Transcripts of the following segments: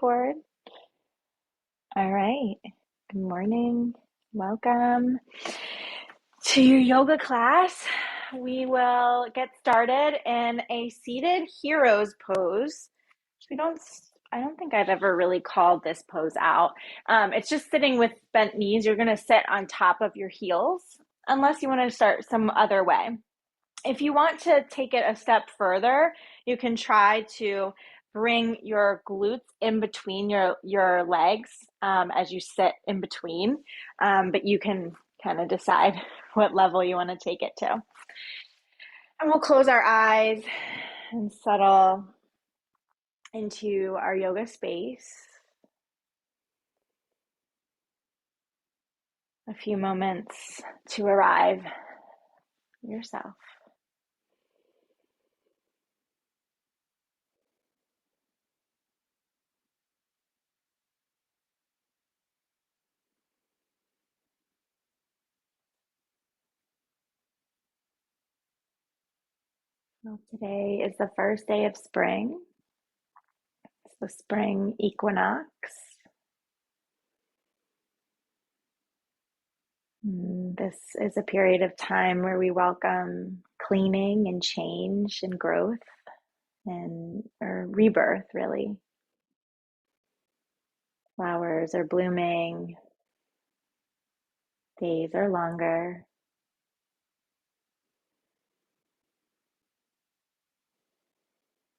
Discord. All right. Good morning. Welcome to your yoga class. We will get started in a seated hero's pose. I don't think I've ever really called this pose out. It's just sitting with bent knees. You're going to sit on top of your heels, unless you want to start some other way. If you want to take it a step further, you can try to bring your glutes in between your legs as you sit in between, but you can kind of decide what level you want to take it to. And we'll close our eyes and settle into our yoga space. A few moments to arrive yourself. Well, today is the first day of spring. It's the spring equinox. This is a period of time where we welcome cleaning and change and growth or rebirth, really. Flowers are blooming, days are longer.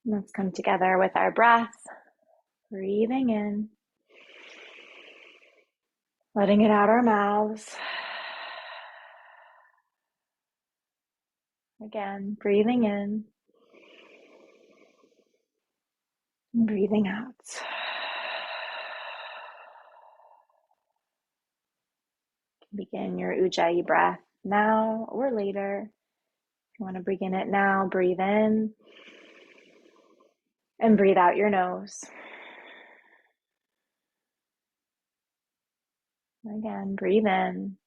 Let's come together with our breath, breathing in, letting it out our mouths. Again, breathing in, and breathing out. Begin your Ujjayi breath now or later. If you want to begin it now, breathe in and breathe out your nose. Again, breathe in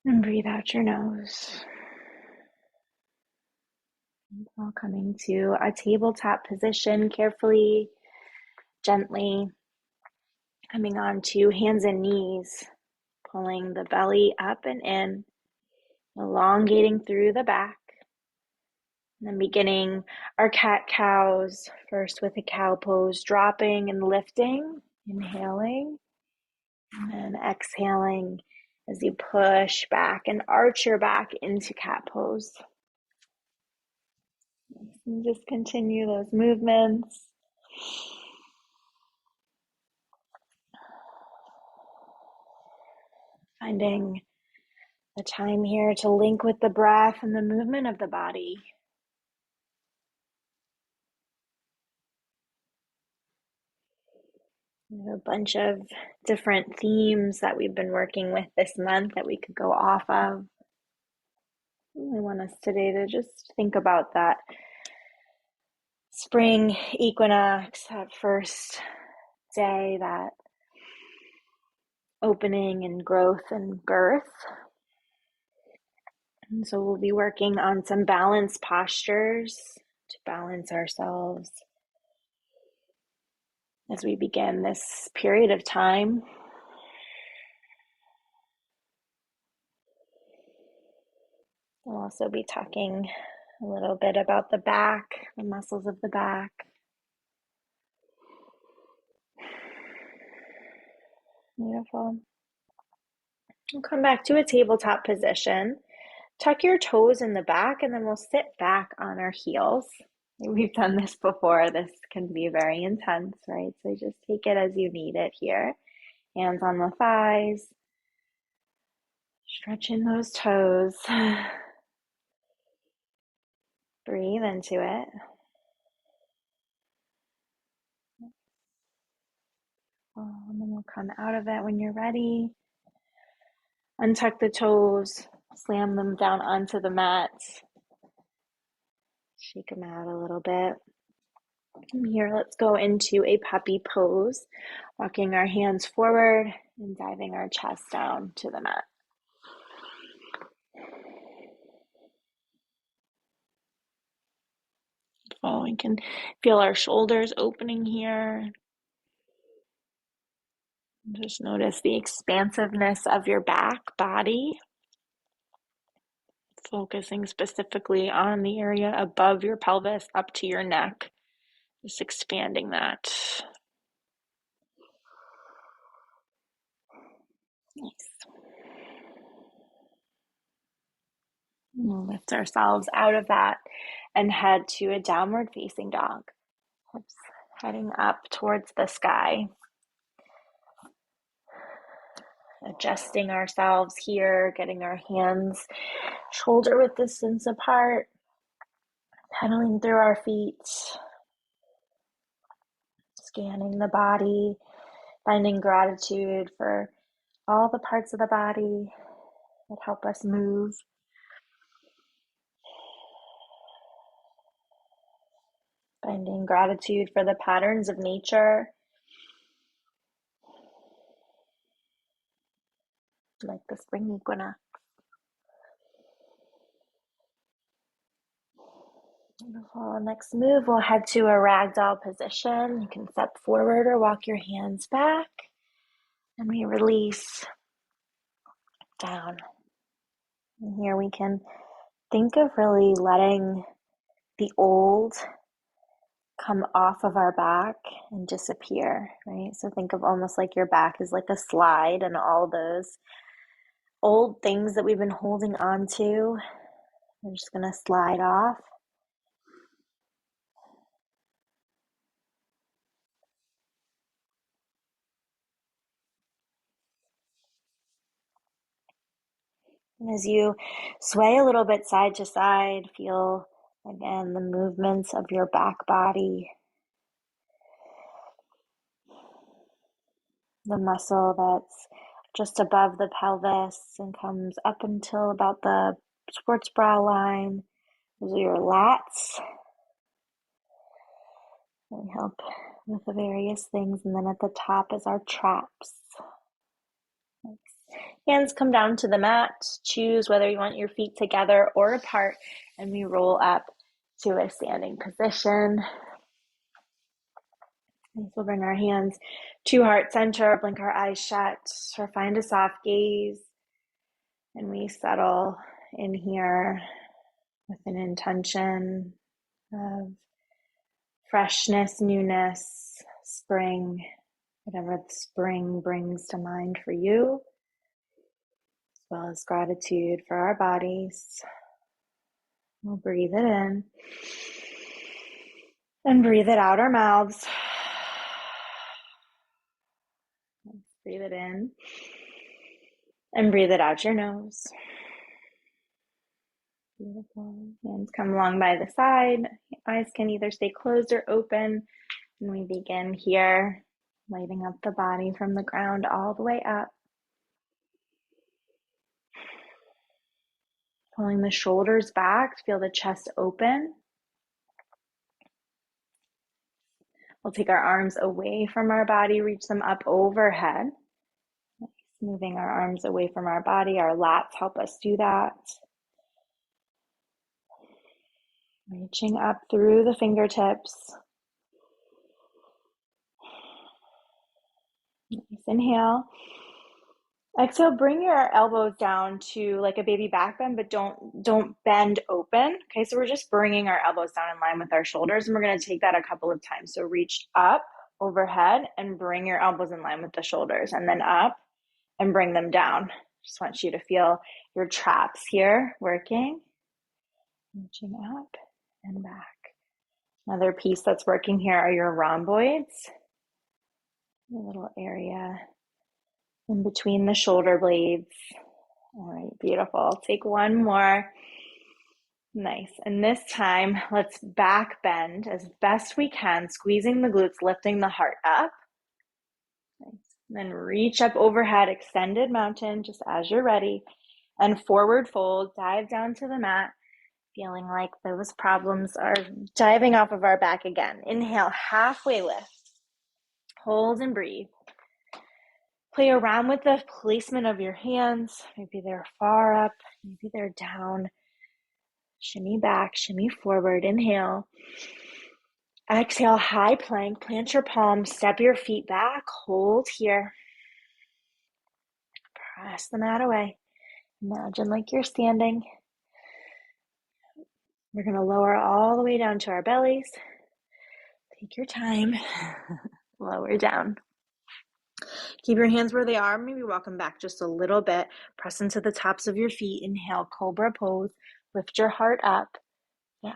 and breathe out your nose. All coming to a tabletop position, carefully, gently, coming on to hands and knees, pulling the belly up and in, elongating through the back. And then beginning our cat-cows, first with a cow pose, dropping and lifting, inhaling, and then exhaling as you push back and arch your back into cat pose. And just continue those movements. Finding the time here to link with the breath and the movement of the body. We have a bunch of different themes that we've been working with this month that we could go off of. I want us today to just think about that spring equinox, that first day, that opening and growth and birth. And so we'll be working on some balance postures to balance ourselves as we begin this period of time. We'll also be talking a little bit about the back, the muscles of the back. Beautiful. We'll come back to a tabletop position. Tuck your toes in the back, and then we'll sit back on our heels. We've done this before. This can be very intense, right? So just take it as you need it here. Hands on the thighs. Stretching those toes. Breathe into it. And then we'll come out of it when you're ready. Untuck the toes. Slam them down onto the mat. Shake them out a little bit. From here, let's go into a puppy pose, walking our hands forward and diving our chest down to the mat. Beautiful. We can feel our shoulders opening here. Just notice the expansiveness of your back body, focusing specifically on the area above your pelvis up to your neck, just expanding that. Nice. We'll lift ourselves out of that and head to a downward facing dog. Hips heading up towards the sky. Adjusting ourselves here, getting our hands shoulder width distance apart, pedaling through our feet, scanning the body, finding gratitude for all the parts of the body that help us move. Finding gratitude for the patterns of nature, like the spring equinox. Beautiful. Next move, we'll head to a ragdoll position. You can step forward or walk your hands back. And we release down. And here we can think of really letting the old come off of our back and disappear, right? So think of almost like your back is like a slide, and all those old things that we've been holding on to are just going to slide off. And as you sway a little bit side to side, feel again the movements of your back body, the muscle that's just above the pelvis and comes up until about the sports bra line. Those are your lats. They help with the various things. And then at the top is our traps. Hands come down to the mat. Choose whether you want your feet together or apart, and we roll up to a standing position. And we'll bring our hands to heart center, blink our eyes shut, or find a soft gaze. And we settle in here with an intention of freshness, newness, spring, whatever the spring brings to mind for you, as well as gratitude for our bodies. We'll breathe it in and breathe it out our mouths. Let's breathe it in and breathe it out your nose. Beautiful. Hands come along by the side. Eyes can either stay closed or open. And we begin here, lighting up the body from the ground all the way up. Pulling the shoulders back, feel the chest open. We'll take our arms away from our body, reach them up overhead. Moving our arms away from our body. Our lats help us do that. Reaching up through the fingertips. Nice. Inhale. Exhale, bring your elbows down to like a baby back bend, but don't bend open. Okay, so we're just bringing our elbows down in line with our shoulders, and we're going to take that a couple of times. So reach up overhead and bring your elbows in line with the shoulders, and then up and bring them down. Just want you to feel your traps here working. Reaching up and back. Another piece that's working here are your rhomboids. A little area in between the shoulder blades. All right, beautiful. Take one more. Nice. And this time, let's back bend as best we can, squeezing the glutes, lifting the heart up. Nice. And then reach up overhead, extended mountain, just as you're ready. And forward fold, dive down to the mat, feeling like those problems are diving off of our back again. Inhale, halfway lift. Hold and breathe. Play around with the placement of your hands. Maybe they're far up, maybe they're down. Shimmy back, shimmy forward. Inhale. Exhale, high plank. Plant your palms, step your feet back, hold here. Press the mat away. Imagine like you're standing. We're going to lower all the way down to our bellies. Take your time. Lower down. Keep your hands where they are. Maybe walk them back just a little bit. Press into the tops of your feet. Inhale, cobra pose. Lift your heart up. Yeah,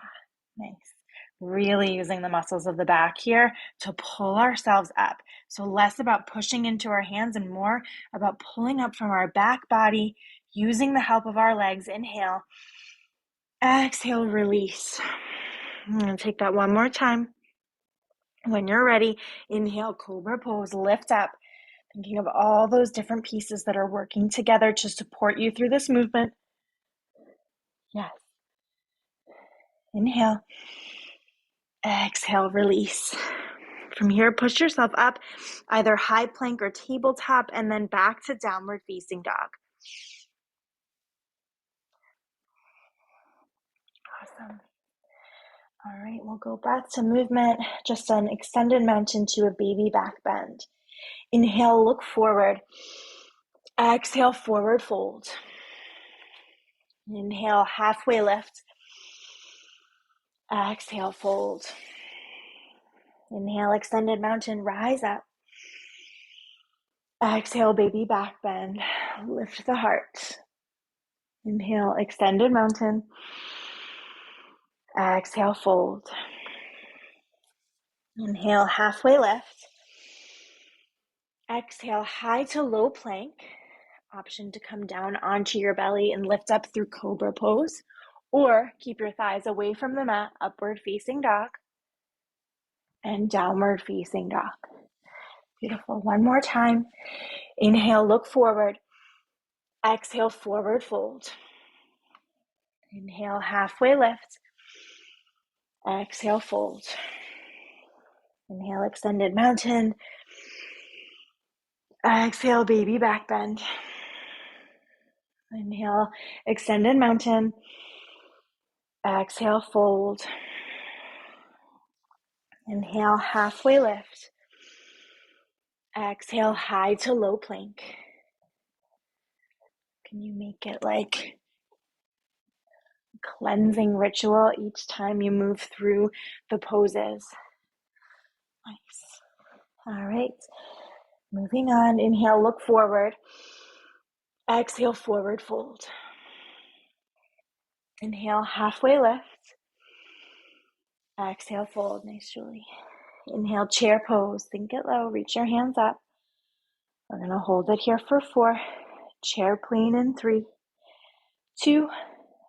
nice. Really using the muscles of the back here to pull ourselves up. So less about pushing into our hands and more about pulling up from our back body, using the help of our legs. Inhale. Exhale, release. I'm going to take that one more time. When you're ready, inhale, cobra pose, lift up. Thinking of all those different pieces that are working together to support you through this movement. Yes. Inhale. Exhale, release. From here, push yourself up, either high plank or tabletop, and then back to downward facing dog. Awesome. All right, we'll go back to movement, just an extended mountain to a baby back bend. Inhale, look forward. Exhale, forward fold. Inhale, halfway lift. Exhale, fold. Inhale, extended mountain, rise up. Exhale, baby back bend. Lift the heart. Inhale, extended mountain. Exhale, fold. Inhale, halfway lift. Exhale, high to low plank. Option to come down onto your belly and lift up through cobra pose. Or keep your thighs away from the mat, upward facing dog. And downward facing dog. Beautiful. One more time. Inhale, look forward. Exhale, forward fold. Inhale, halfway lift. Exhale, fold. Inhale, extended mountain. Exhale, baby back bend. Inhale, extended mountain. Exhale, fold. Inhale, halfway lift. Exhale, high to low plank. Can you make it like cleansing ritual each time you move through the poses? Nice. All right. Moving on. Inhale, look forward. Exhale, forward fold. Inhale, halfway lift. Exhale, fold. Nice, Julie. Inhale, chair pose. Think it low. Reach your hands up. We're going to hold it here for 4. Chair plane in 3, 2,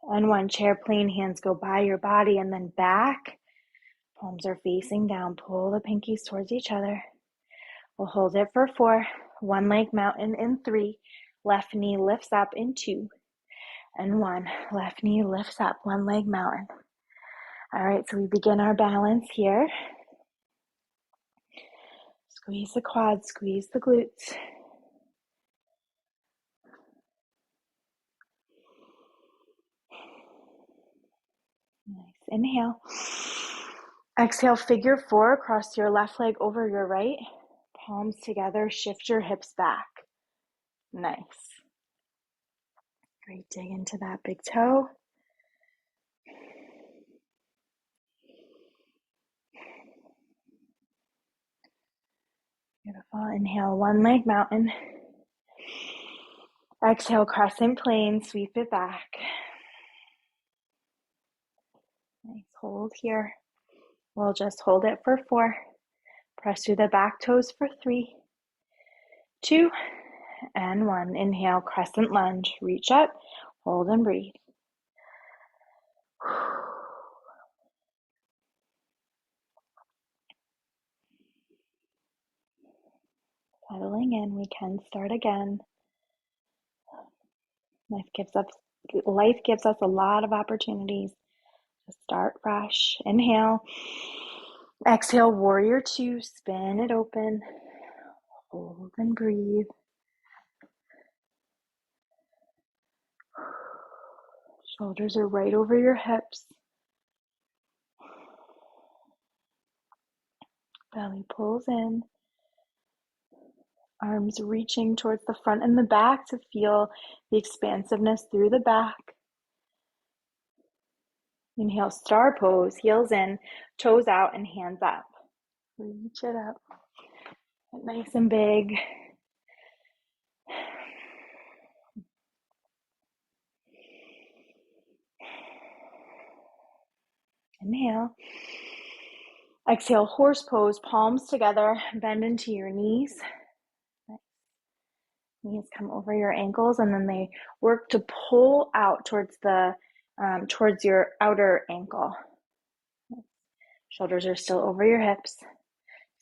and 1. Chair plane. Hands go by your body and then back. Palms are facing down. Pull the pinkies towards each other. We'll hold it for 4. One leg mountain in 3. Left knee lifts up in 2. And 1. Left knee lifts up. One leg mountain. All right, so we begin our balance here. Squeeze the quads, squeeze the glutes. Nice. Inhale. Exhale, figure 4. Cross your left leg over your right. Palms together. Shift your hips back. Nice. Great. Dig into that big toe. Beautiful. Inhale, one leg mountain. Exhale, crescent plane. Sweep it back. Nice. Hold here. We'll just hold it for 4. Press through the back toes for 3, 2, and 1. Inhale, crescent lunge. Reach up, hold and breathe. Settling in, we can start again. Life gives us a lot of opportunities to start fresh. Inhale. Exhale, warrior 2. Spin it open. Hold and breathe. Shoulders are right over your hips. Belly pulls in. Arms reaching towards the front and the back to feel the expansiveness through the back. Inhale, star pose, heels in, toes out, and hands up. Reach it up. Get nice and big. Inhale. Exhale, horse pose, palms together, bend into your knees. Knees come over your ankles, and then they work to pull out towards your outer ankle. Shoulders are still over your hips.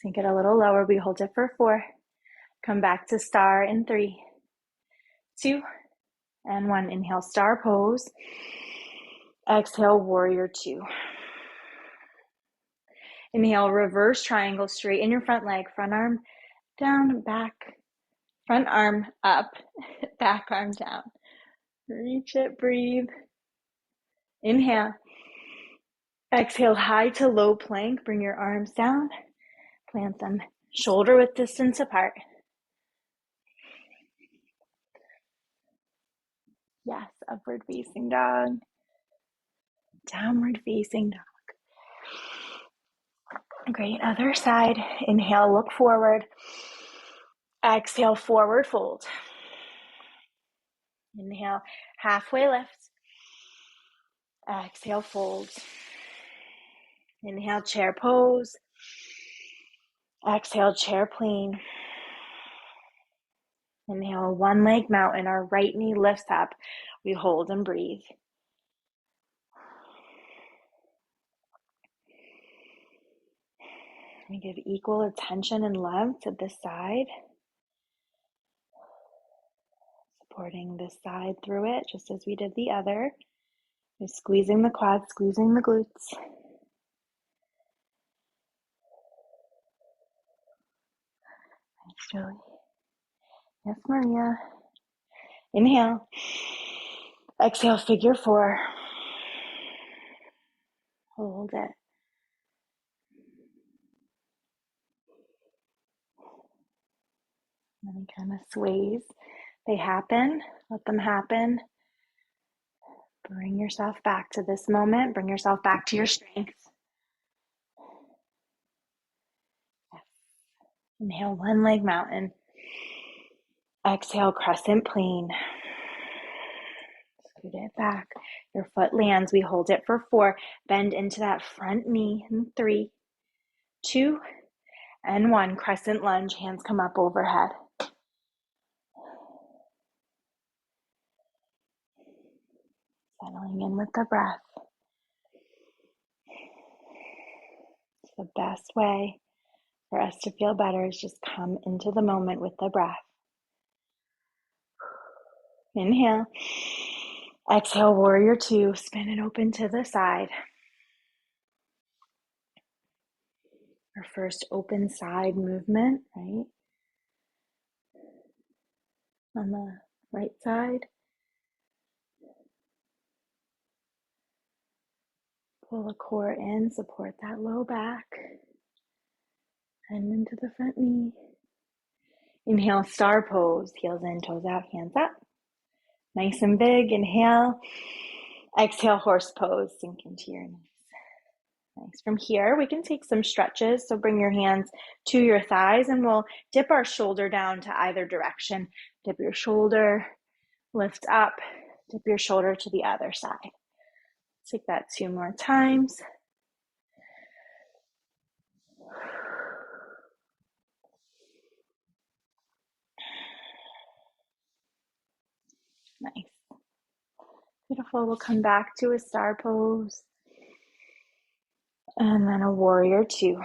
Sink it a little lower. We hold it for 4. Come back to star in 3, 2, and 1. Inhale, star pose. Exhale, warrior 2. Inhale, reverse triangle, straighten your front leg, front arm down, back, front arm up, back arm down. Reach it, breathe. Inhale. Exhale, high to low plank. Bring your arms down, plant them shoulder width distance apart. Yes, upward facing dog. Downward facing dog. Great, other side. Inhale, look forward. Exhale, forward fold. Inhale, halfway lift. Exhale, fold. Inhale, chair pose. Exhale, chair plane. Inhale, one leg mountain. Our right knee lifts up. We hold and breathe. We give equal attention and love to this side. Supporting this side through it, just as we did the other. We're squeezing the quads, squeezing the glutes. Thanks, Julie. Yes, Maria. Inhale. Exhale, figure 4. Hold it. And then kind of sways. They happen. Let them happen. Bring yourself back to this moment. Bring yourself back to your strength. Yes. Inhale, one leg mountain. Exhale, crescent plane. Scoot it back. Your foot lands. We hold it for 4. Bend into that front knee in 3, 2, and 1. Crescent lunge. Hands come up overhead. Settling in with the breath. It's the best way for us to feel better is just come into the moment with the breath. Inhale. Exhale, warrior 2. Spin it open to the side. Our first open side movement, right? On the right side. Pull the core in, support that low back. And into the front knee. Inhale, star pose. Heels in, toes out, hands up. Nice and big. Inhale. Exhale, horse pose. Sink into your knees. Nice. From here, we can take some stretches. So bring your hands to your thighs and we'll dip our shoulder down to either direction. Dip your shoulder, lift up, dip your shoulder to the other side. Take that 2 more times. Nice. Beautiful. We'll come back to a star pose. And then a warrior 2.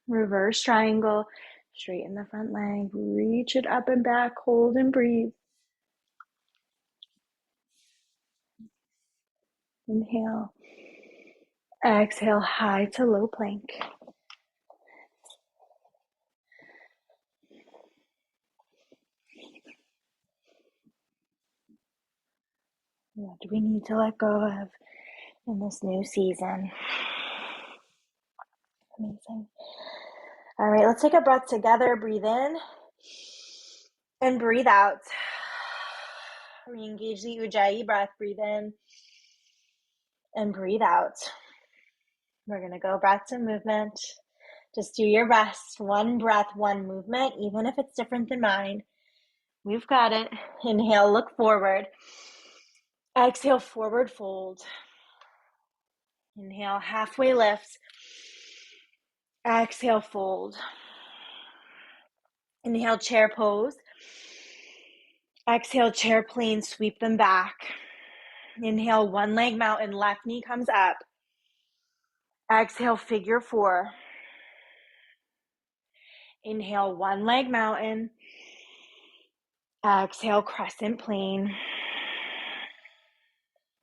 Reverse triangle. Straighten the front leg. Reach it up and back. Hold and breathe. Inhale. Exhale, high to low plank. What do we need to let go of in this new season? Amazing. All right, let's take a breath together. Breathe in and breathe out. Re-engage the Ujjayi breath. Breathe in and breathe out. We're going to go breath to movement. Just do your best. One breath, one movement, even if it's different than mine. We've got it. Inhale, look forward. Exhale, forward fold. Inhale, halfway lift. Exhale, fold. Inhale, chair pose. Exhale, chair plane, sweep them back. Inhale, one leg mountain, left knee comes up. Exhale, figure four. Inhale, one leg mountain. Exhale, crescent plane.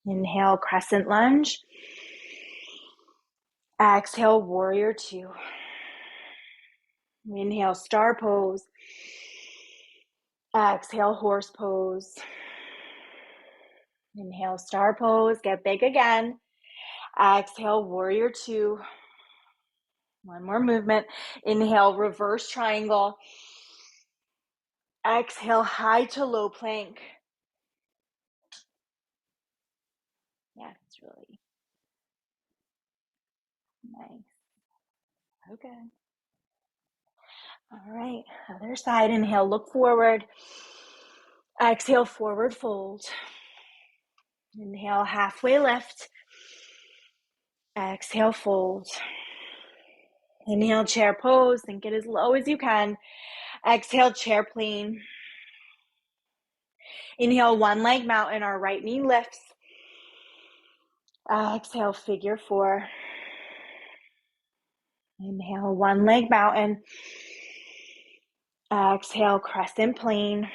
Inhale, crescent lunge. Exhale, warrior two. Inhale, star pose. Exhale, horse pose. Inhale, star pose. Get big again. Exhale, warrior two. One more movement. Inhale, reverse triangle. Exhale, high to low plank. Yeah, it's really nice. Okay. All right, other side. Inhale, look forward. Exhale, forward fold. Inhale, halfway lift. Exhale, fold. Inhale, chair pose. Think it as low as you can. Exhale, chair plane. Inhale, one leg mountain. Our right knee lifts. Exhale, figure four. Inhale, one leg mountain. Exhale, crescent plane.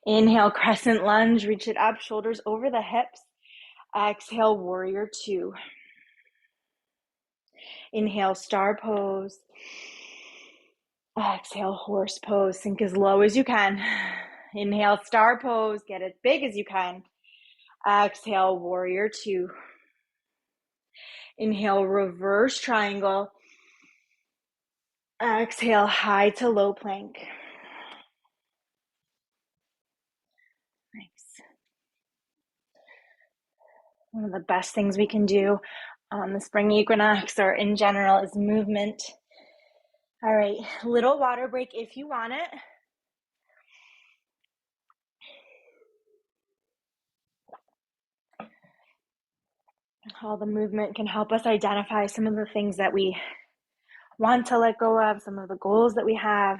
Inhale, crescent lunge. Reach it up, shoulders over the hips. Exhale, warrior two. Inhale, star pose. Exhale, horse pose. Sink as low as you can. Inhale, star pose. Get as big as you can. Exhale, warrior two. Inhale, reverse triangle. Exhale, high to low plank. Nice. One of the best things we can do on the spring equinox or in general is movement. All right, little water break if you want it. All the movement can help us identify some of the things that we want to let go of, some of the goals that we have,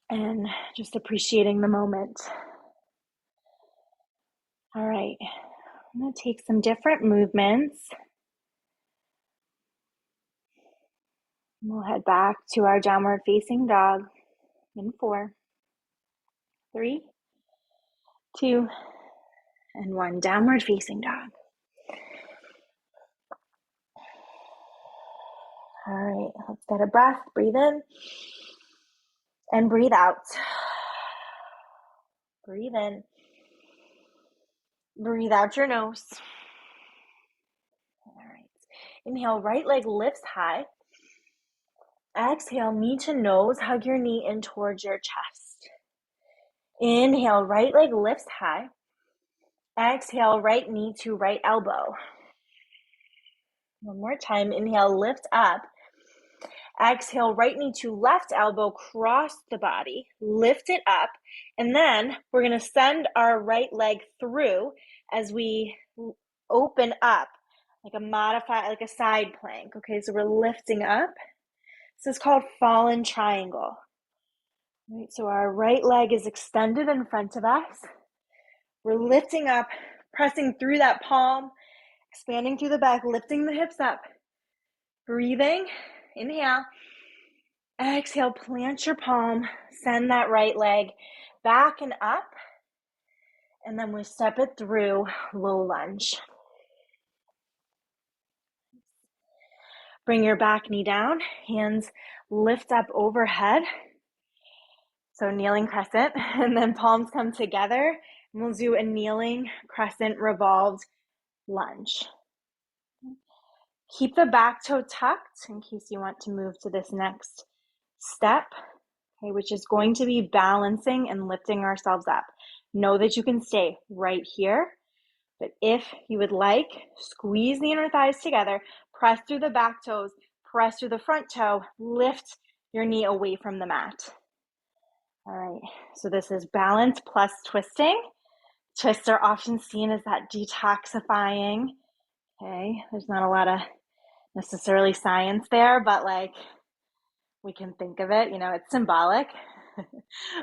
and just appreciating the moment. All right, I'm going to take some different movements. We'll head back to our downward facing dog in 4, 3, 2, and 1. Downward facing dog. All right, let's get a breath. Breathe in and breathe out. Breathe in. Breathe out your nose. All right. Inhale, right leg lifts high. Exhale, knee to nose. Hug your knee in towards your chest. Inhale, right leg lifts high. Exhale, right knee to right elbow. One more time. Inhale, lift up. Exhale, right knee to left elbow, cross the body, lift it up, and then we're going to send our right leg through as we open up, like a side plank. Okay, so we're lifting up. This is called fallen triangle. Right, so our right leg is extended in front of us. We're lifting up, pressing through that palm, expanding through the back, lifting the hips up. Breathing, inhale. Exhale, plant your palm, send that right leg back and up, and then we step it through, low lunge. Bring your back knee down, hands lift up overhead. So kneeling crescent, and then palms come together, and we'll do a kneeling crescent revolved lunge. Keep the back toe tucked in case you want to move to this next step, okay, which is going to be balancing and lifting ourselves up. Know that you can stay right here, but if you would like, squeeze the inner thighs together, press through the back toes, press through the front toe, lift your knee away from the mat. All right, so this is balance plus twisting. Twists are often seen as that detoxifying. Okay, there's not a lot of necessarily science there, but like we can think of it, it's symbolic.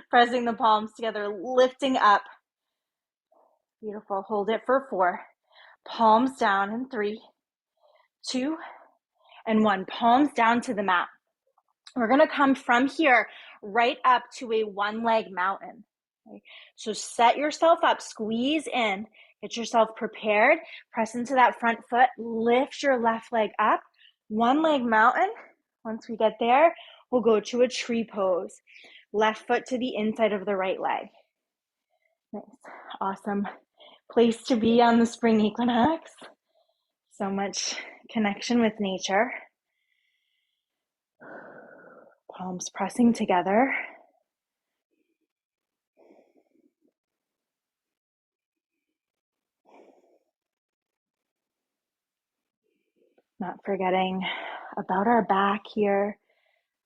Pressing the palms together, lifting up. Beautiful. Hold it for 4. Palms down in 3, 2, and 1. Palms down to the mat. We're going to come from here right up to a one-leg mountain. Okay? So set yourself up, squeeze in, get yourself prepared, press into that front foot, lift your left leg up, one-leg mountain. Once we get there, we'll go to a tree pose. Left foot to the inside of the right leg. Nice. Awesome place to be on the spring equinox. So much connection with nature. Palms pressing together. Not forgetting about our back here.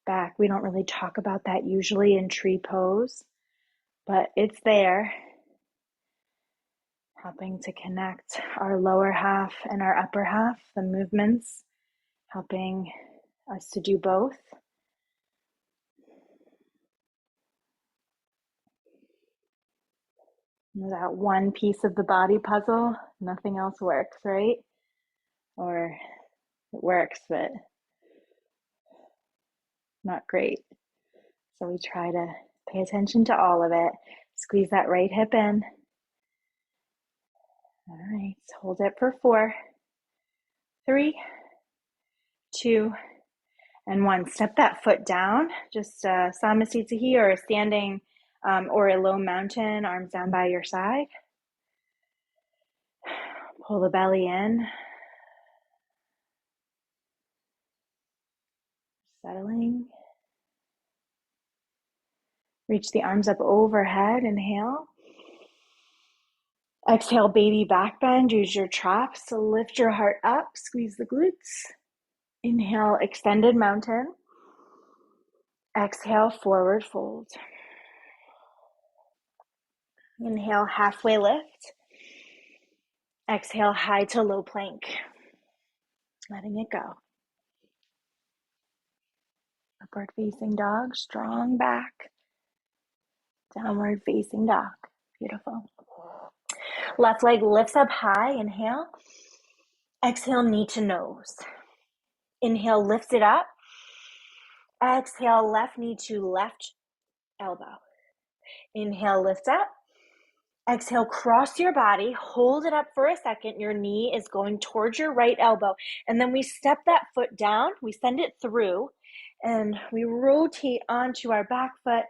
Back, we don't really talk about that usually in tree pose, but it's there, helping to connect our lower half and our upper half, the movements, helping us to do both. That one piece of the body puzzle, nothing else works, right? Or it works, but not great. So we try to pay attention to all of it. Squeeze that right hip in. All right, hold it for 4, 3, 2, and 1. Step that foot down, just Samasthiti or a standing or a low mountain, arms down by your side. Pull the belly in. Settling. Reach the arms up overhead, inhale. Exhale, baby back bend, use your traps to lift your heart up, squeeze the glutes. Inhale, extended mountain. Exhale, forward fold. Inhale, halfway lift. Exhale, high to low plank. Letting it go. Upward facing dog, strong back. Downward facing dog. Beautiful. Left leg lifts up high, inhale. Exhale, knee to nose. Inhale, lift it up. Exhale, left knee to left elbow. Inhale, lift up. Exhale, cross your body, hold it up for a second. Your knee is going towards your right elbow. And then we step that foot down, we send it through, and we rotate onto our back foot,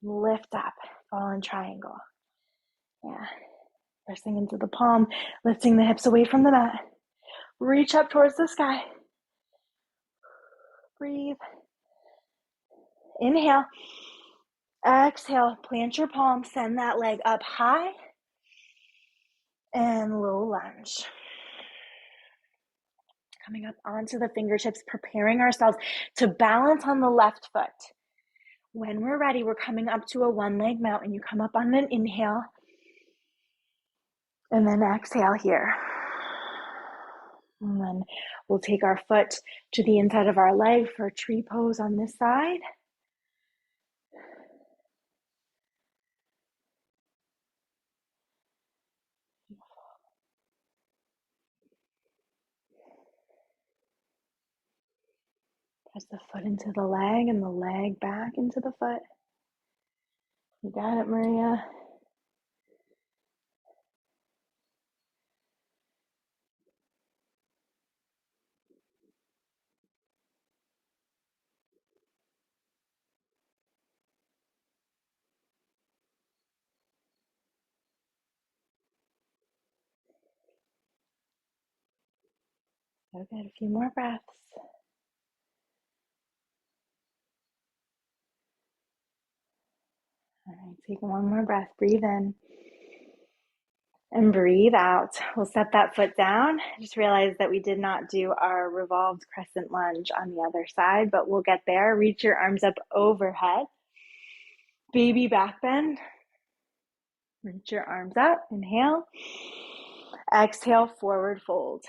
lift up, fallen triangle. Yeah, pressing into the palm, lifting the hips away from the mat. Reach up towards the sky. Breathe. Inhale. Exhale, plant your palm, send that leg up high, and low lunge. Coming up onto the fingertips, preparing ourselves to balance on the left foot. When we're ready, we're coming up to a one-leg mountain. You come up on an inhale, and then exhale here. And then we'll take our foot to the inside of our leg for a tree pose on this side. Press the foot into the leg and the leg back into the foot. You got it, Maria. So good. A few more breaths. All right, take one more breath. Breathe in and breathe out. We'll set that foot down. Just realize that we did not do our revolved crescent lunge on the other side, but we'll get there. Reach your arms up overhead. Baby back bend. Reach your arms up. Inhale. Exhale, forward fold.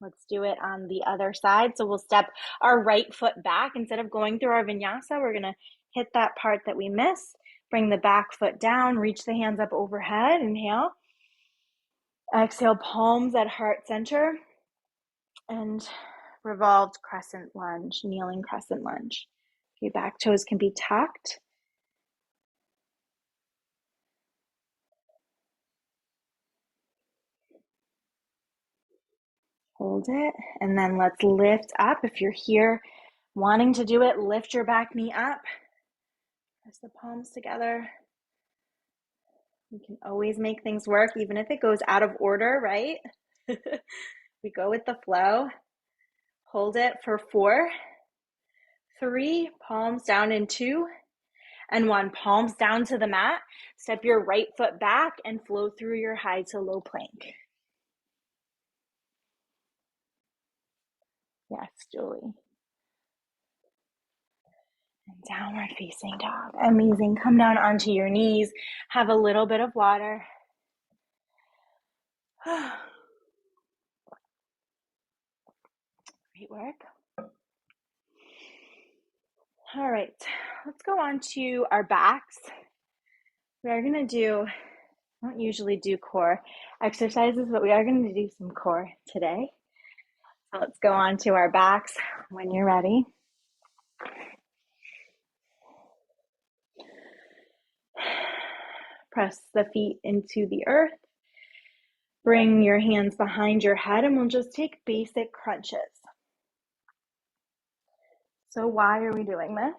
Let's do it on the other side. So we'll step our right foot back. Instead of going through our vinyasa, we're going to hit that part that we missed. Bring the back foot down. Reach the hands up overhead. Inhale. Exhale, palms at heart center. And revolved crescent lunge, kneeling crescent lunge. Okay, back toes can be tucked. Hold it. And then let's lift up. If you're here wanting to do it, lift your back knee up. Press the palms together. We can always make things work, even if it goes out of order, right? We go with the flow. Hold it for 4, 3, palms down in 2, and 1. Palms down to the mat. Step your right foot back and flow through your high to low plank. Yes, Julie. And downward facing dog. Amazing. Come down onto your knees. Have a little bit of water. Great work. All right, let's go on to our backs. We are going to do, I don't usually do core exercises, but we are going to do some core today. So let's go on to our backs when you're ready. Press the feet into the earth. Bring your hands behind your head and we'll just take basic crunches. So why are we doing this?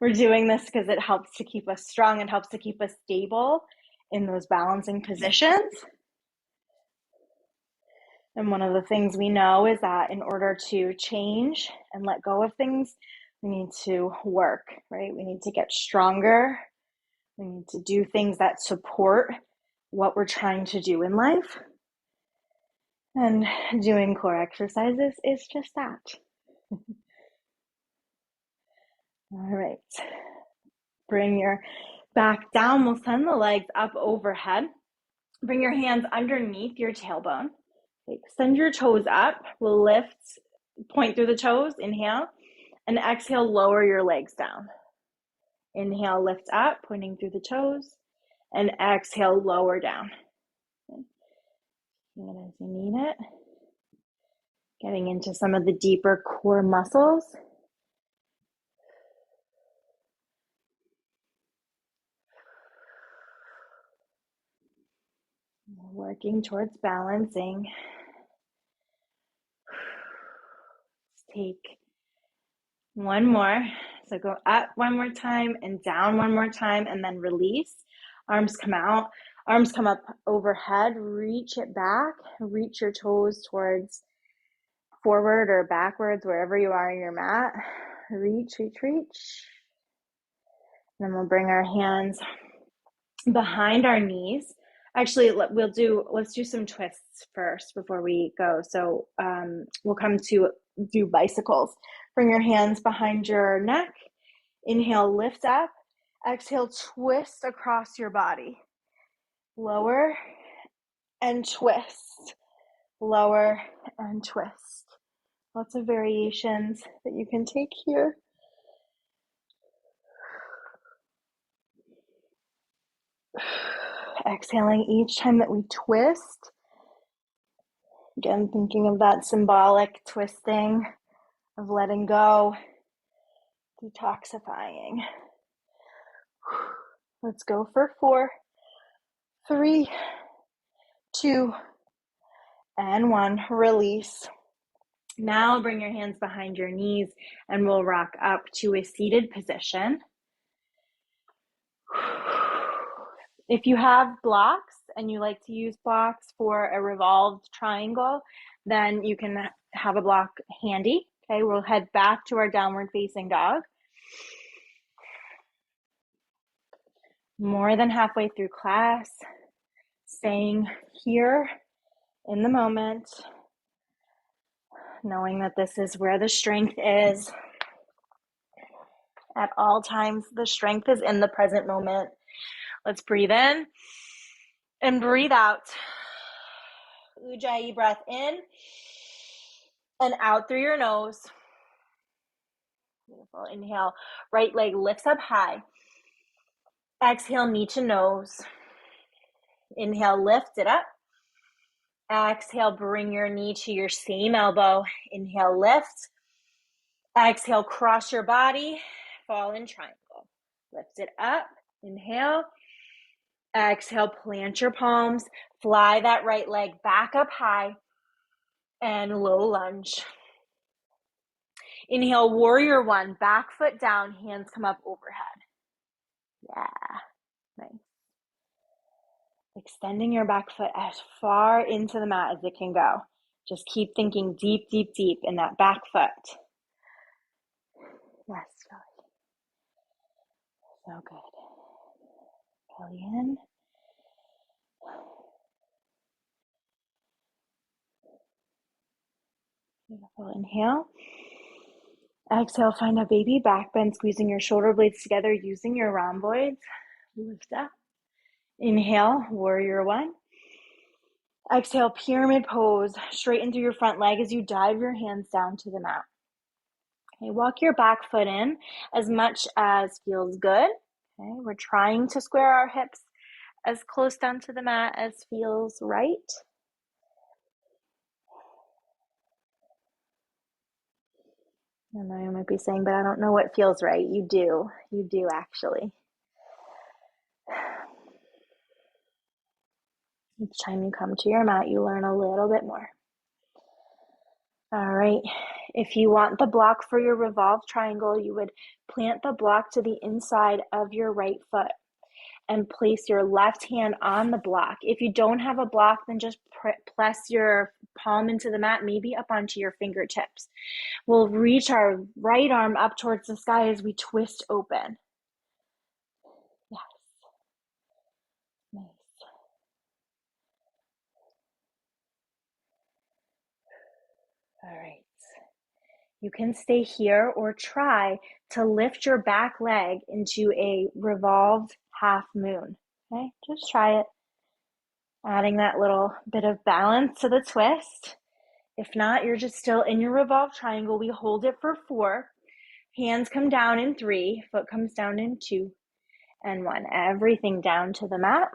We're doing this because it helps to keep us strong. It helps to keep us stable in those balancing positions. And one of the things we know is that in order to change and let go of things, we need to work, right? We need to get stronger. We need to do things that support what we're trying to do in life. And doing core exercises is just that. All right. Bring your back down. We'll send the legs up overhead. Bring your hands underneath your tailbone. Extend your toes up. We'll lift, point through the toes. Inhale. And exhale, lower your legs down. Inhale, lift up, pointing through the toes. And exhale, lower down. Okay. As you need it. Getting into some of the deeper core muscles. Working towards balancing. Let's take one more. So go up one more time and down one more time and then release. Arms come out. Arms come up overhead. Reach it back. Reach your toes towards forward or backwards, wherever you are in your mat. Reach, reach, reach. And then we'll bring our hands behind our knees. Actually, let's do some twists first before we go. So we'll come to do bicycles. Bring your hands behind your neck. Inhale, lift up. Exhale, twist across your body. Lower and twist. Lower and twist. Lots of variations that you can take here. Exhaling each time that we twist. Again, thinking of that symbolic twisting of letting go, detoxifying. Let's go for 4, 3, 2, and 1. Release. Now bring your hands behind your knees and we'll rock up to a seated position. If you have blocks and you like to use blocks for a revolved triangle, then you can have a block handy. Okay, we'll head back to our downward facing dog. More than halfway through class, staying here in the moment, knowing that this is where the strength is. At all times, the strength is in the present moment. Let's breathe in and breathe out. Ujjayi breath in and out through your nose. Beautiful. Inhale, right leg lifts up high. Exhale, knee to nose. Inhale, lift it up. Exhale, bring your knee to your same elbow. Inhale, lift. Exhale, cross your body, fall in triangle. Lift it up. Inhale. Exhale, plant your palms. Fly that right leg back up high and low lunge. Inhale, warrior one, back foot down, hands come up overhead. Yeah, nice. Extending your back foot as far into the mat as it can go. Just keep thinking deep, deep, deep in that back foot. Yes, Philly. So good. Belly in. Beautiful. Inhale. Exhale, find a baby back bend, squeezing your shoulder blades together using your rhomboids. Lift up. Inhale, warrior one. Exhale, pyramid pose. Straighten through your front leg as you dive your hands down to the mat. Okay, walk your back foot in as much as feels good. Okay, we're trying to square our hips as close down to the mat as feels right. I know you might be saying, but I don't know what feels right. You do. You do, actually. Each time you come to your mat, you learn a little bit more. All right. If you want the block for your revolved triangle, you would plant the block to the inside of your right foot and place your left hand on the block. If you don't have a block, then just press your palm into the mat, maybe up onto your fingertips. We'll reach our right arm up towards the sky as we twist open. Yes. Nice. All right. You can stay here or try to lift your back leg into a revolved half moon. Okay, just try it. Adding that little bit of balance to the twist. If not, you're just still in your revolved triangle. We hold it for 4. Hands come down in 3. Foot comes down in 2 and 1. Everything down to the mat.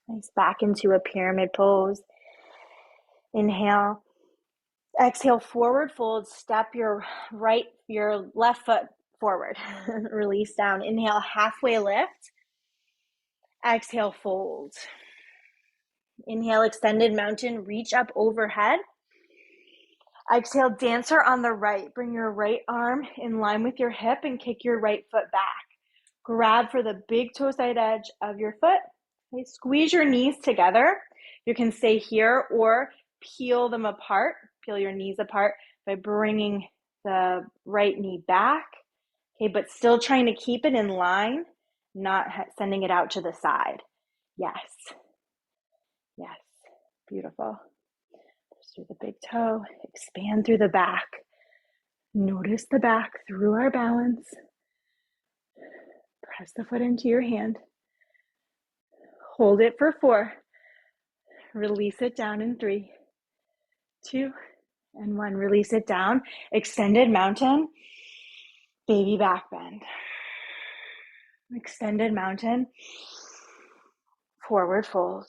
Nice, back into a pyramid pose. Inhale. Exhale, forward fold. Step your left foot forward. Release down. Inhale, halfway lift. Exhale, fold. Inhale, extended mountain. Reach up overhead. Exhale, dancer on the right. Bring your right arm in line with your hip and kick your right foot back. Grab for the big toe side edge of your foot. Okay, squeeze your knees together. You can stay here or peel them apart. Peel your knees apart by bringing the right knee back. Okay, but still trying to keep it in line, not sending it out to the side. Yes. Yes. Beautiful. Through the big toe, expand through the back. Notice the back through our balance. Press the foot into your hand. Hold it for 4. Release it down in 3, 2, and 1. Release it down. Extended mountain. Baby back bend. Extended mountain. Forward fold.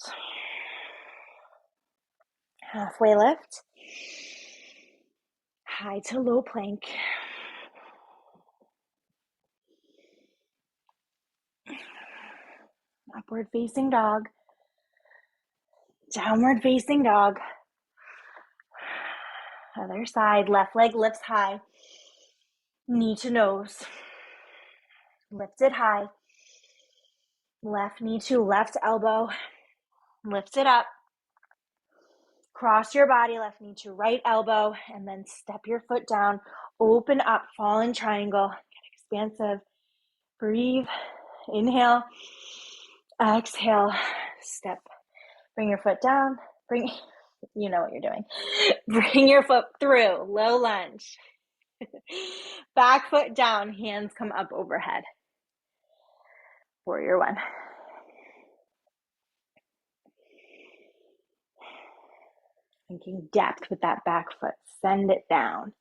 Halfway lift. High to low plank. Upward facing dog. Downward facing dog. Other side. Left leg lifts high. Knee to nose. Lift it high. Left knee to left elbow. Lift it up. cross your body, left knee to right elbow, and then step your foot down. Open up, fallen triangle. Get expansive. Breathe. Inhale. Exhale. Step. Bring your foot down. You know what you're doing. Bring your foot through. Low lunge. Back foot down. Hands come up overhead. Warrior one. Thinking depth with that back foot. Send it down.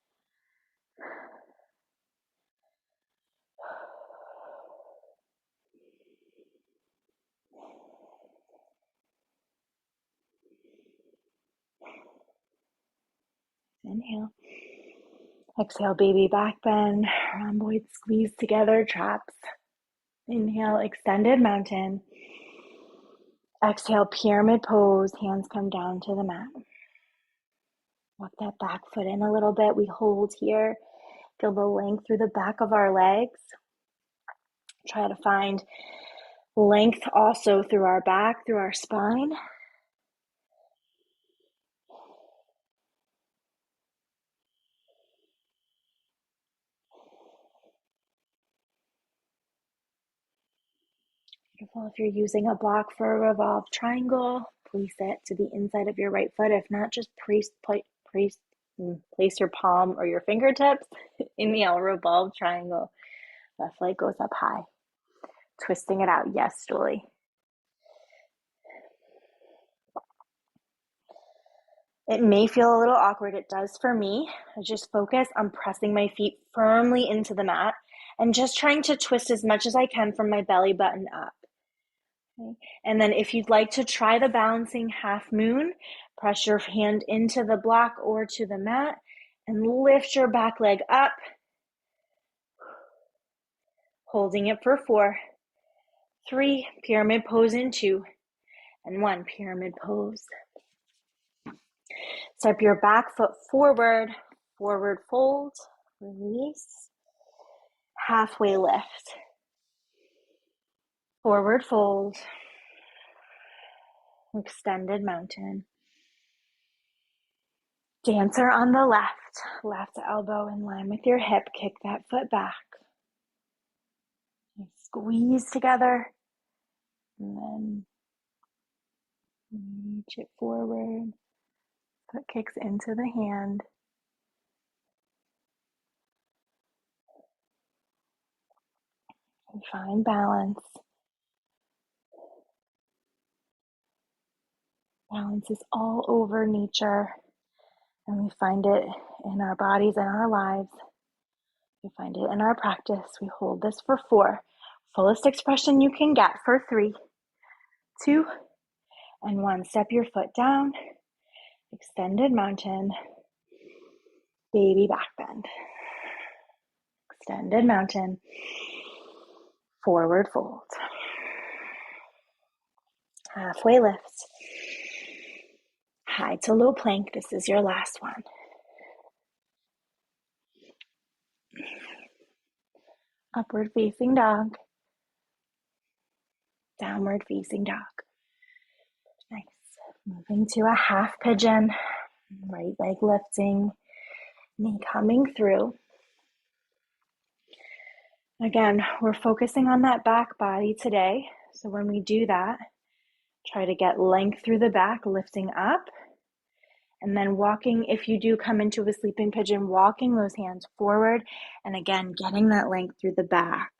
Inhale. Exhale, baby back bend. Rhomboid squeeze together, traps. Inhale, extended mountain. Exhale, pyramid pose. Hands come down to the mat. Walk that back foot in a little bit. We hold here. Feel the length through the back of our legs. Try to find length also through our back, through our spine. Beautiful. If you're using a block for a revolved triangle, place it to the inside of your right foot. If not, just place your palm or your fingertips. Inhale, revolved triangle. Left leg goes up high. Twisting it out. Yes, Julie. It may feel a little awkward. It does for me. I just focus on pressing my feet firmly into the mat and just trying to twist as much as I can from my belly button up. Okay. And then if you'd like to try the balancing half moon, press your hand into the block or to the mat and lift your back leg up, holding it for 4, 3, pyramid pose in 2, and 1, pyramid pose. Step your back foot forward, forward fold, release, halfway lift, forward fold, extended mountain. Dancer on the left elbow in line with your hip, kick that foot back. Squeeze together, and then reach it forward. Foot kicks into the hand. And find balance. Balance is all over nature, and we find it in our bodies and our lives. We find it in our practice. We hold this for 4. Fullest expression you can get for 3, 2, and 1. Step your foot down. Extended mountain. Baby back bend. Extended mountain. Forward fold. Halfway lift. High to low plank. This is your last one. Upward facing dog. Downward facing dog. Nice. Moving to a half pigeon. Right leg lifting. Knee coming through. Again, we're focusing on that back body today. So when we do that, try to get length through the back, lifting up. And then walking, if you do come into a sleeping pigeon, walking those hands forward. And again, getting that length through the back.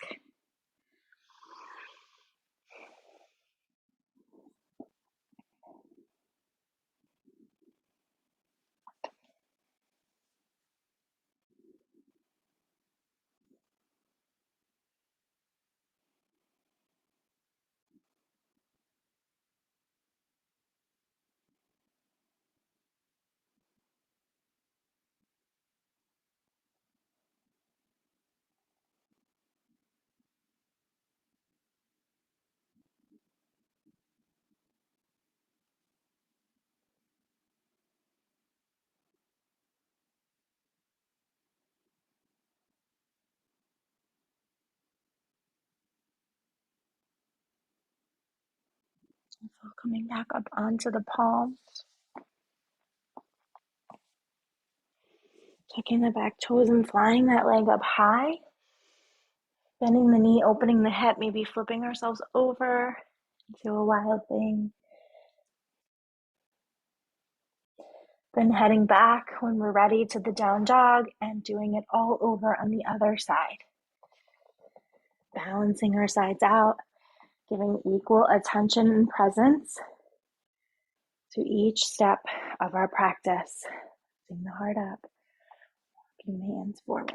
So coming back up onto the palms. Tucking the back toes and flying that leg up high. Bending the knee, opening the hip, maybe flipping ourselves over into a wild thing. Then heading back when we're ready to the down dog and doing it all over on the other side. Balancing our sides out, giving equal attention and presence to each step of our practice. Lifting the heart up, walking the hands forward.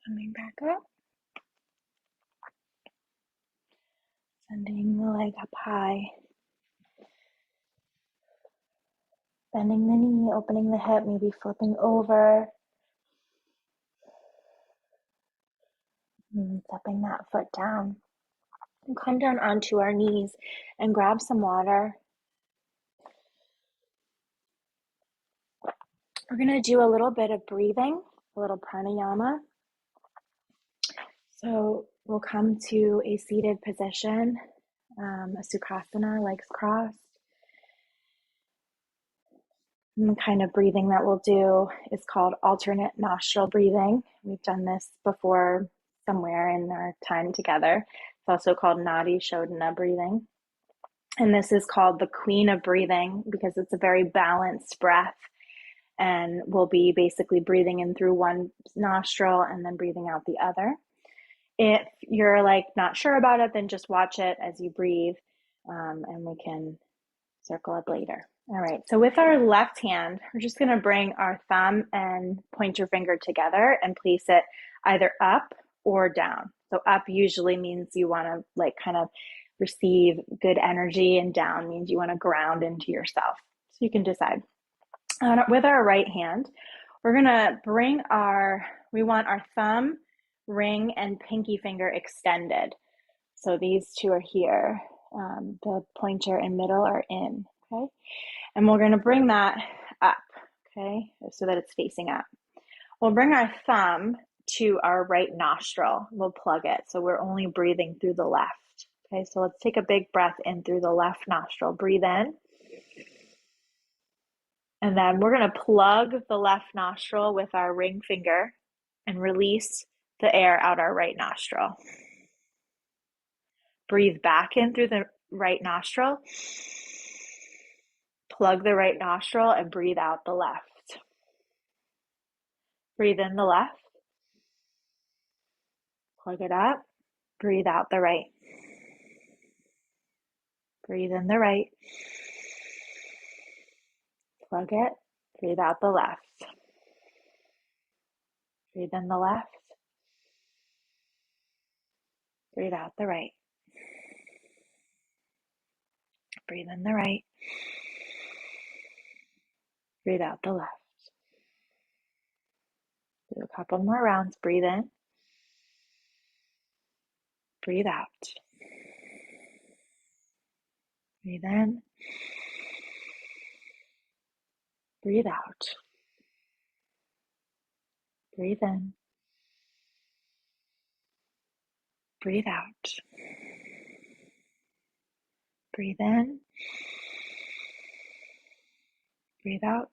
Coming back up. Sending the leg up high. Bending the knee, opening the hip, maybe flipping over. And stepping that foot down. And come down onto our knees and grab some water. We're going to do a little bit of breathing, a little pranayama. So we'll come to a seated position, a sukhasana, legs crossed. And the kind of breathing that we'll do is called alternate nostril breathing. We've done this before somewhere in our time together. It's also called Nadi Shodhana breathing. And this is called the queen of breathing because it's a very balanced breath. And we'll be basically breathing in through one nostril and then breathing out the other. If you're like not sure about it, then just watch it as you breathe, and we can circle up later. All right, so with our left hand, we're just going to bring our thumb and pointer finger together and place it either up or down. So up usually means you want to like kind of receive good energy, and down means you want to ground into yourself. So you can decide. With our right hand, we're going to we want our thumb, ring, and pinky finger extended. So these two are here. The pointer and middle are in, okay? And we're going to bring that up, okay, so that it's facing up. We'll bring our thumb to our right nostril. We'll plug it, so we're only breathing through the left, okay? So let's take a big breath in through the left nostril. Breathe in. And then we're going to plug the left nostril with our ring finger and release the air out our right nostril. Breathe back in through the right nostril. Plug the right nostril and breathe out the left. Breathe in the left. Plug it up. Breathe out the right. Breathe in the right. Plug it. Breathe out the left. Breathe in the left. Breathe out the right. Breathe in the right. Breathe out the left. Do a couple more rounds. Breathe in. Breathe out. Breathe in. Breathe out. Breathe in. Breathe out. Breathe in. Breathe out.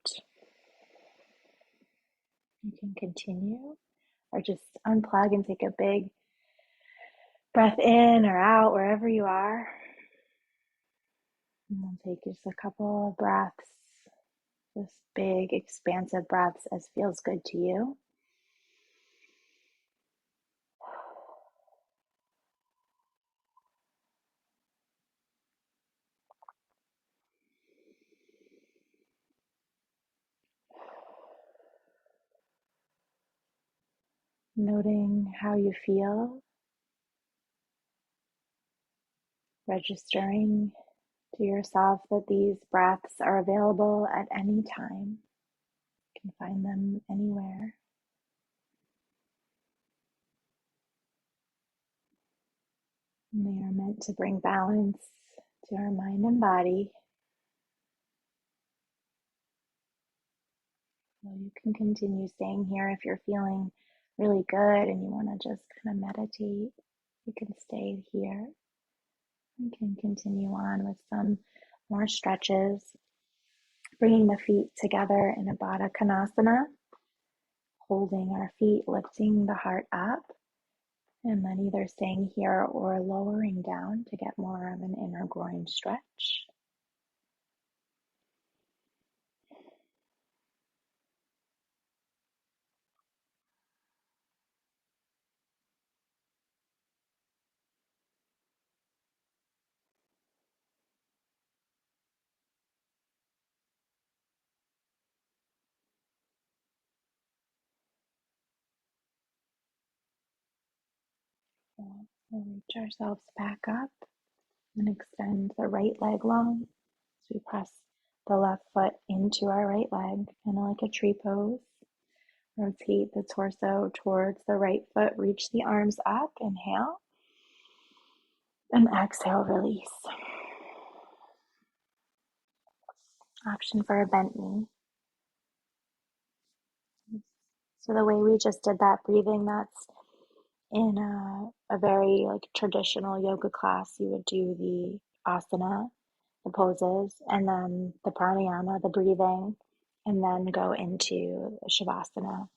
You can continue or just unplug and take a big breath in or out wherever you are. And we'll take just a couple of breaths This big, expansive breaths as feels good to you. Noting how you feel, registering to yourself that these breaths are available at any time. You can find them anywhere. And they are meant to bring balance to our mind and body. So you can continue staying here if you're feeling really good and you want to just kind of meditate. You can stay here. We can continue on with some more stretches, bringing the feet together in a Baddha Konasana, holding our feet, lifting the heart up, and then either staying here or lowering down to get more of an inner groin stretch. So we'll reach ourselves back up and extend the right leg long as we press the left foot into our right leg, kind of like a tree pose. Rotate the torso towards the right foot, reach the arms up, inhale, and exhale, release. Option for a bent knee. So the way we just did that breathing, that's in a very like traditional yoga class. You would do the asana, the poses, and then the pranayama, the breathing, and then go into shavasana.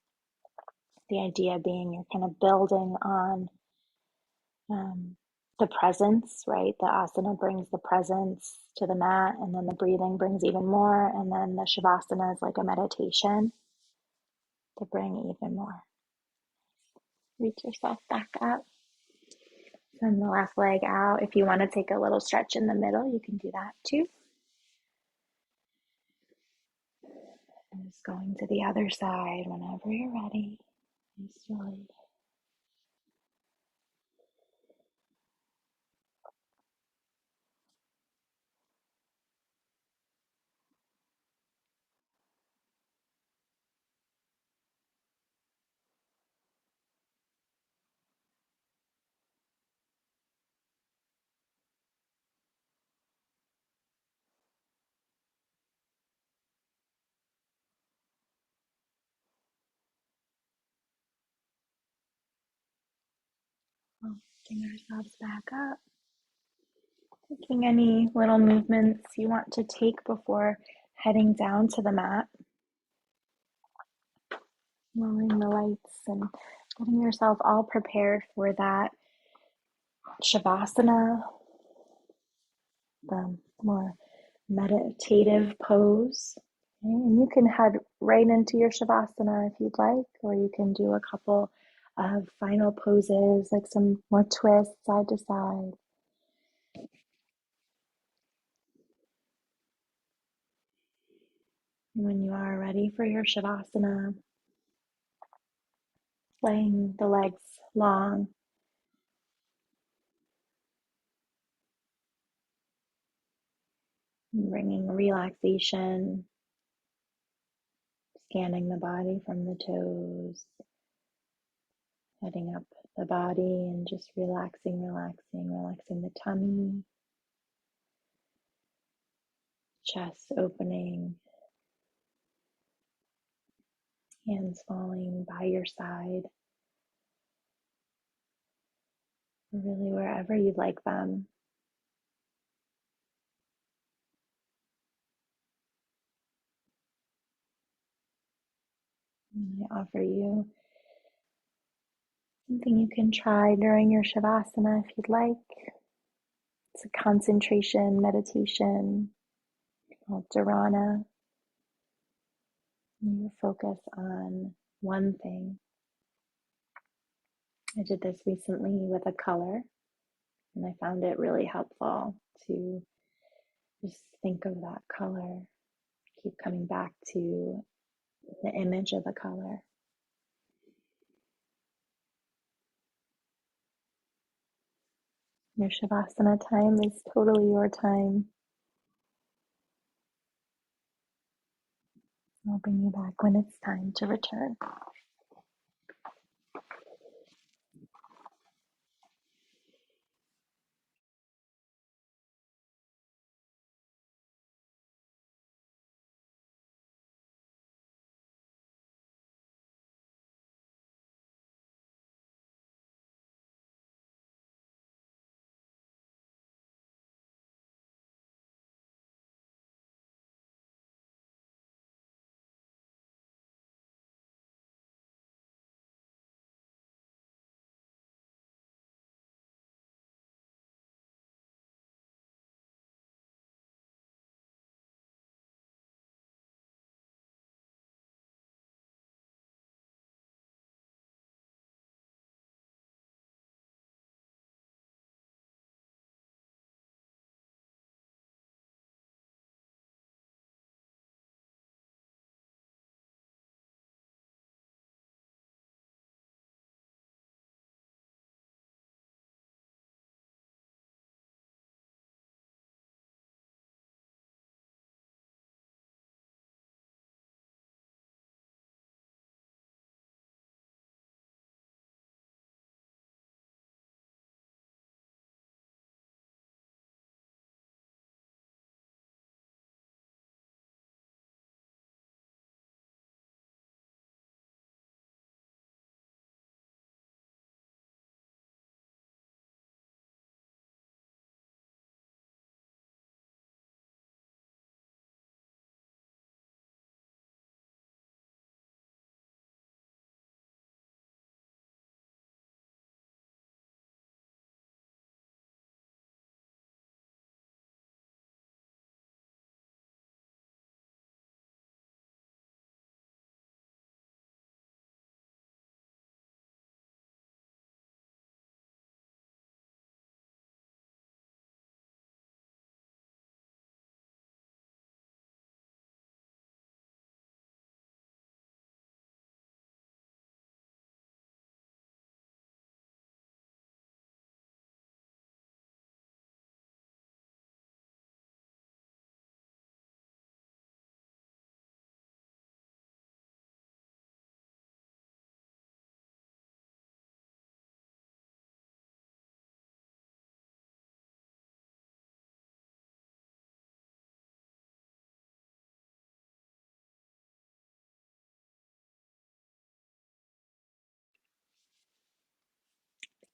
The idea being you're kind of building on the presence, right? The asana brings the presence to the mat, and then the breathing brings even more, and then the shavasana is like a meditation to bring even more. Reach yourself back up. Send the left leg out. If you want to take a little stretch in the middle, you can do that too. And just going to the other side whenever you're ready. Slowly. Lifting ourselves back up. Taking any little movements you want to take before heading down to the mat. Lowering the lights and getting yourself all prepared for that shavasana, the more meditative pose. Okay? And you can head right into your shavasana if you'd like, or you can do a couple of final poses, like some more twists side to side. And when you are ready for your shavasana, laying the legs long, bringing relaxation, scanning the body from the toes, heading up the body and just relaxing the tummy, chest opening, hands falling by your side, really wherever you'd like them. And I offer you something you can try during your shavasana if you'd like. It's a concentration meditation called dharana. You focus on one thing. I did this recently with a color, and I found it really helpful to just think of that color, keep coming back to the image of the color. Your Savasana time is totally your time. I'll bring you back when it's time to return.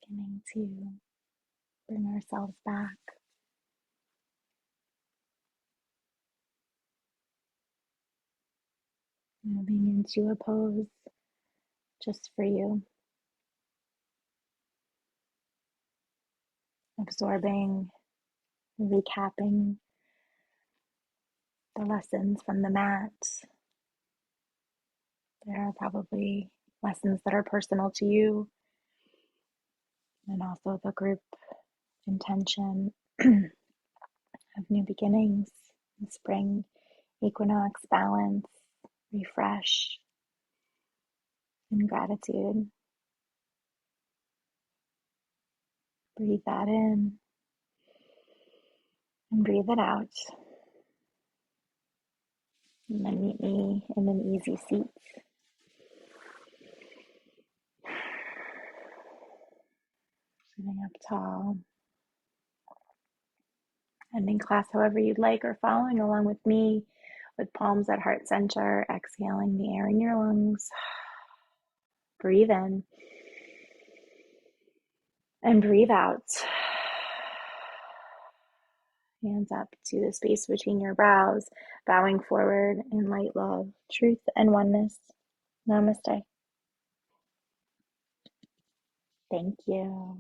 Beginning to bring ourselves back, moving into a pose just for you, absorbing, recapping the lessons from the mat. There are probably lessons that are personal to you, and also the group intention of new beginnings, spring equinox, balance, refresh, and gratitude. Breathe that in and breathe it out. And then meet me in an easy seat. Sitting up tall. Ending class however you'd like, or following along with me with palms at heart center, exhaling the air in your lungs. Breathe in and breathe out. Hands up to the space between your brows, bowing forward in light love, truth, and oneness. Namaste. Thank you.